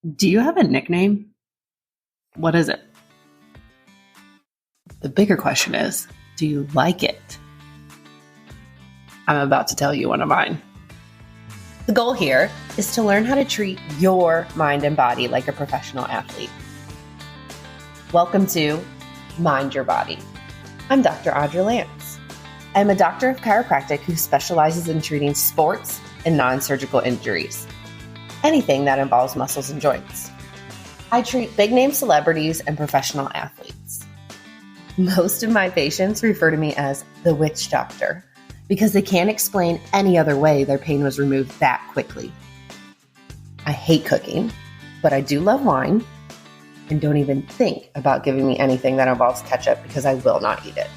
Do you have a nickname? What is it? The bigger question is, do you like it? I'm about to tell you one of mine. The goal here is to learn how to treat your mind and body like a professional athlete. Welcome to Mind Your Body. I'm Dr. Audra Lance. I'm a doctor of chiropractic who specializes in treating sports and non-surgical injuries. Anything that involves muscles and joints. I treat big-name celebrities and professional athletes. Most of my patients refer to me as the witch doctor because they can't explain any other way their pain was removed that quickly. I hate cooking, but I do love wine, and don't even think about giving me anything that involves ketchup because I will not eat it.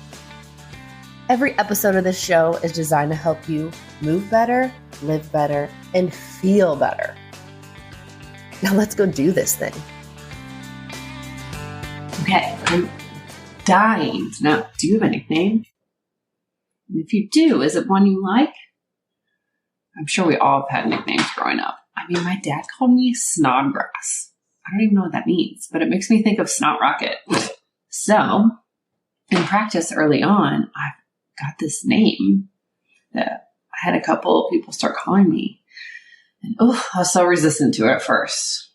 Every episode of this show is designed to help you move better, live better, and feel better. Now let's go do this thing. Okay, I'm dying to know, do you have a nickname? And if you do, is it one you like? I'm sure we all have had nicknames growing up. I mean, my dad called me Snodgrass. I don't even know what that means, but it makes me think of Snot Rocket. So, in practice early on, I got this name that I had a couple of people start calling me. And I was so resistant to it at first.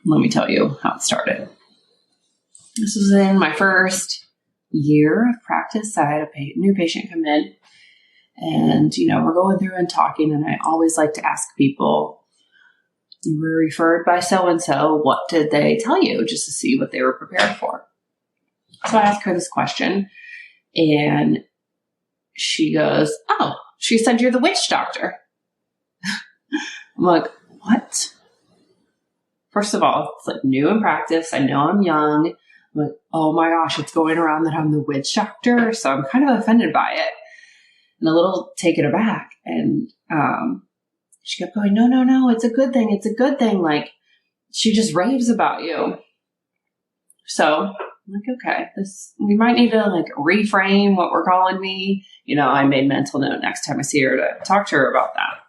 Let me tell you how it started. This was in my first year of practice. I had a new patient come in, and, we're going through and talking, and I always like to ask people, you were referred by so-and-so, what did they tell you, just to see what they were prepared for. So I asked her this question, and she goes, she said you're the witch doctor. I'm like, what? First of all, it's like new in practice. I know I'm young. I'm like, oh my gosh, it's going around that I'm the witch doctor. So I'm kind of offended by it and a little taken aback. And she kept going, no, it's a good thing. It's a good thing. Like, she just raves about you. So I'm like, okay, we might need to reframe what we're calling me. I made mental note next time I see her to talk to her about that.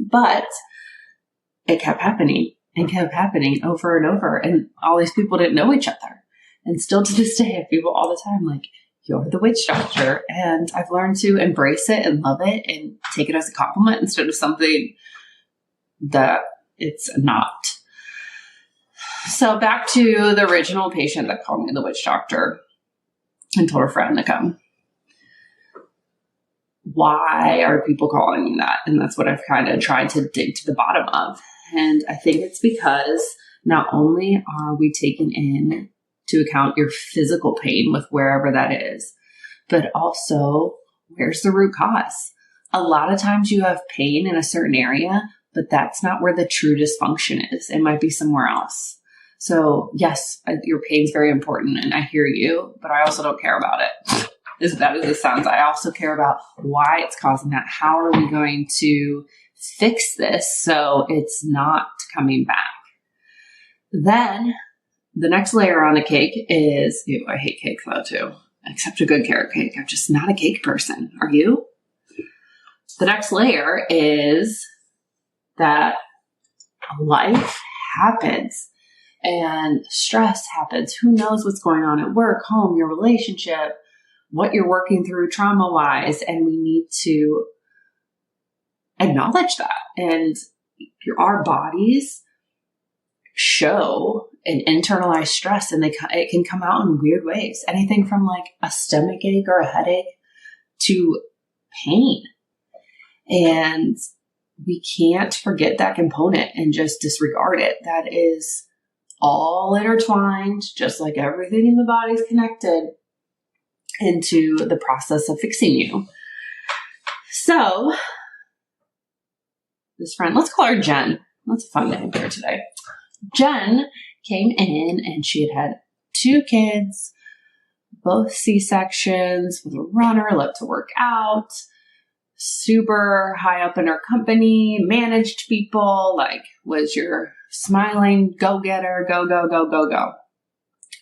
But it kept happening and kept happening over and over. And all these people didn't know each other. And still to this day, I have people all the time like, you're the witch doctor. And I've learned to embrace it and love it and take it as a compliment instead of something that it's not. So back to the original patient that called me the witch doctor and told her friend to come. Why are people calling me that? And that's what I've kind of tried to dig to the bottom of. And I think it's because not only are we taking in to account your physical pain with wherever that is, but also where's the root cause? A lot of times you have pain in a certain area, but that's not where the true dysfunction is. It might be somewhere else. So yes, your pain's very important and I hear you, but I also don't care about it. As bad as it sounds, I also care about why it's causing that. How are we going to fix this so it's not coming back? Then the next layer on the cake is, I hate cake though too, except a good carrot cake. I'm just not a cake person. Are you? The next layer is that life happens and stress happens. Who knows what's going on at work, home, your relationship, what you're working through trauma-wise, and we need to acknowledge that. And our bodies show an internalized stress, and it can come out in weird ways. Anything from like a stomach ache or a headache to pain. And we can't forget that component and just disregard it. That is all intertwined, just like everything in the body is connected into the process of fixing you. So this friend, let's call her Jen. That's a fun name here today. Jen came in and she had 2 kids, both C-sections, was a runner, loved to work out, super high up in her company, managed people, was your smiling go-getter, go.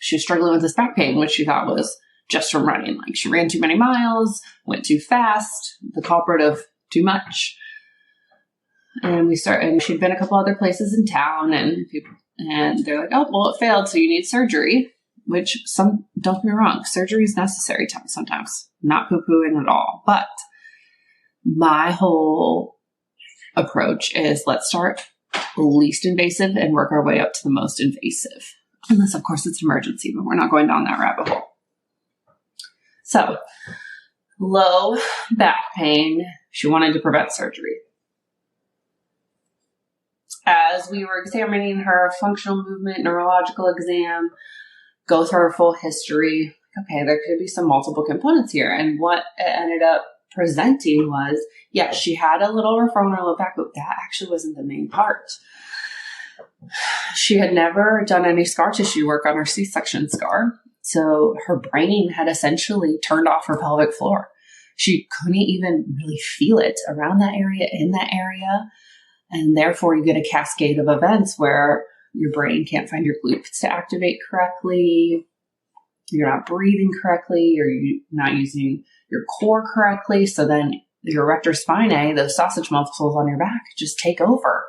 She was struggling with this back pain, which she thought was just from running. She ran too many miles, went too fast, the culprit of too much. And she'd been a couple other places in town, and they're like, oh, well, it failed, so you need surgery, which don't get me wrong, surgery is necessary sometimes. Not poo-pooing at all. But my whole approach is let's start least invasive and work our way up to the most invasive. Unless, of course, it's an emergency, but we're not going down that rabbit hole. So, low back pain. She wanted to prevent surgery. As we were examining her functional movement, neurological exam, go through her full history, okay, there could be some multiple components here. And what it ended up presenting was, yes, she had a little referral in her low back, but that actually wasn't the main part. She had never done any scar tissue work on her C-section scar. So her brain had essentially turned off her pelvic floor. She couldn't even really feel it around that area, in that area. And therefore you get a cascade of events where your brain can't find your glutes to activate correctly. You're not breathing correctly, or you're not using your core correctly. So then your erector spinae, those sausage muscles on your back, just take over.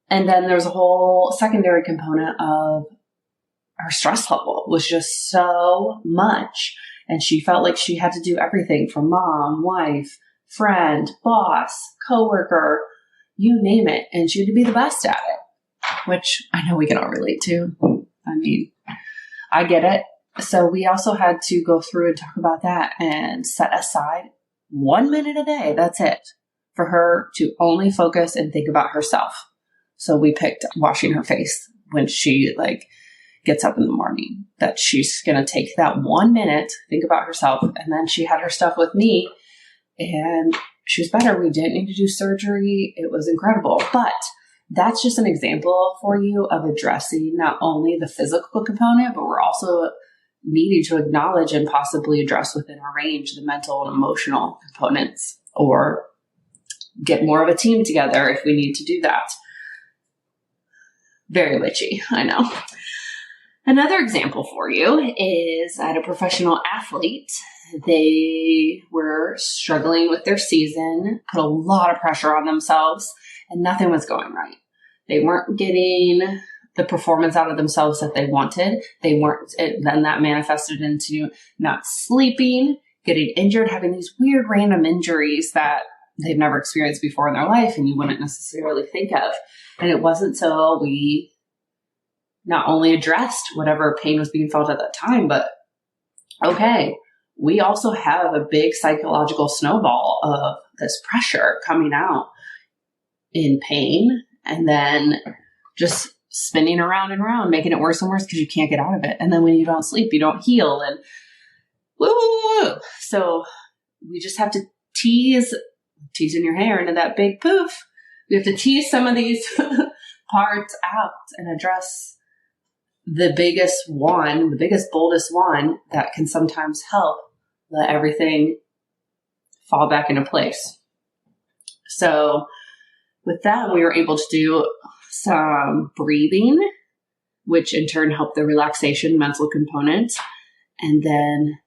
And then there's a whole secondary component of her stress level was just so much. And she felt like she had to do everything from mom, wife, friend, boss, coworker, you name it. And she had to be the best at it, which I know we can all relate to. I mean, I get it. So we also had to go through and talk about that and set aside 1 minute a day. That's it, for her to only focus and think about herself. So we picked washing her face when she gets up in the morning, that she's going to take that 1 minute, think about herself. And then she had her stuff with me and she was better. We didn't need to do surgery. It was incredible. But that's just an example for you of addressing not only the physical component, but we're also needing to acknowledge and possibly address within our range the mental and emotional components, or get more of a team together if we need to do that. Very witchy, I know. Another example for you is I had a professional athlete. They were struggling with their season, put a lot of pressure on themselves, and nothing was going right. They weren't getting the performance out of themselves that they wanted. Then that manifested into not sleeping, getting injured, having these weird random injuries that they've never experienced before in their life and you wouldn't necessarily think of. And it wasn't until we not only addressed whatever pain was being felt at that time, but okay, we also have a big psychological snowball of this pressure coming out in pain and then just spinning around and around, making it worse and worse because you can't get out of it. And then when you don't sleep, you don't heal, and woo. So we just have to teasing your hair into that big poof. We have to tease some of these parts out and address the biggest, boldest one that can sometimes help let everything fall back into place. So with that, we were able to do some breathing, which in turn helped the relaxation mental component, and then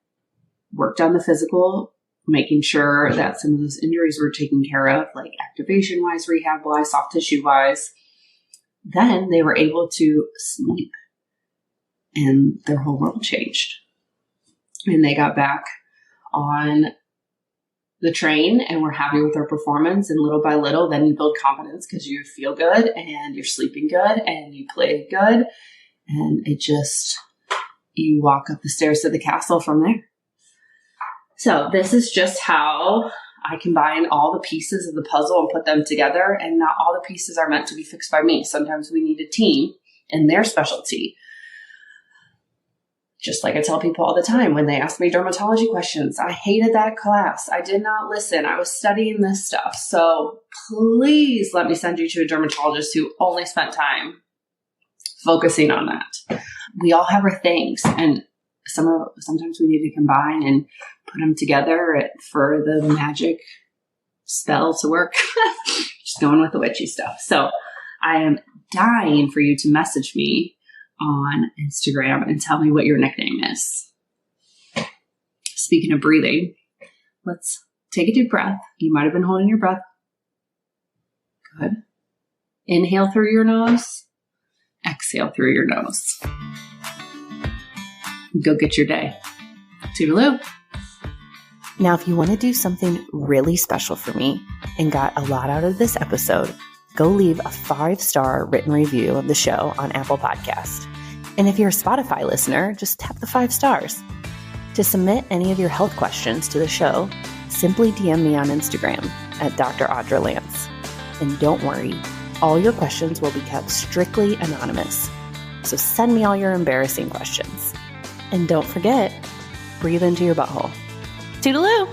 worked on the physical, making sure that some of those injuries were taken care of, like activation-wise, rehab-wise, soft tissue-wise. Then they were able to sleep, and their whole world changed. And they got back on the train and were happy with their performance. And little by little, then you build confidence because you feel good and you're sleeping good and you play good. And you walk up the stairs to the castle from there. So this is just how I combine all the pieces of the puzzle and put them together. And not all the pieces are meant to be fixed by me. Sometimes we need a team in their specialty. Just like I tell people all the time when they ask me dermatology questions, I hated that class. I did not listen. I was studying this stuff. So please let me send you to a dermatologist who only spent time focusing on that. We all have our things, and sometimes we need to combine and put them together for the magic spell to work. Just going with the witchy stuff. So I am dying for you to message me on Instagram and tell me what your nickname is. Speaking of breathing, let's take a deep breath. You might have been holding your breath. Good. Inhale through your nose. Exhale through your nose. Go get your day. Toodaloo. Now, if you want to do something really special for me and got a lot out of this episode, go leave a 5-star written review of the show on Apple Podcast. And if you're a Spotify listener, just tap the 5 stars. To submit any of your health questions to the show, simply DM me on Instagram at Dr. Audra Lance. And don't worry, all your questions will be kept strictly anonymous. So send me all your embarrassing questions. And don't forget, breathe into your butthole. Toodaloo!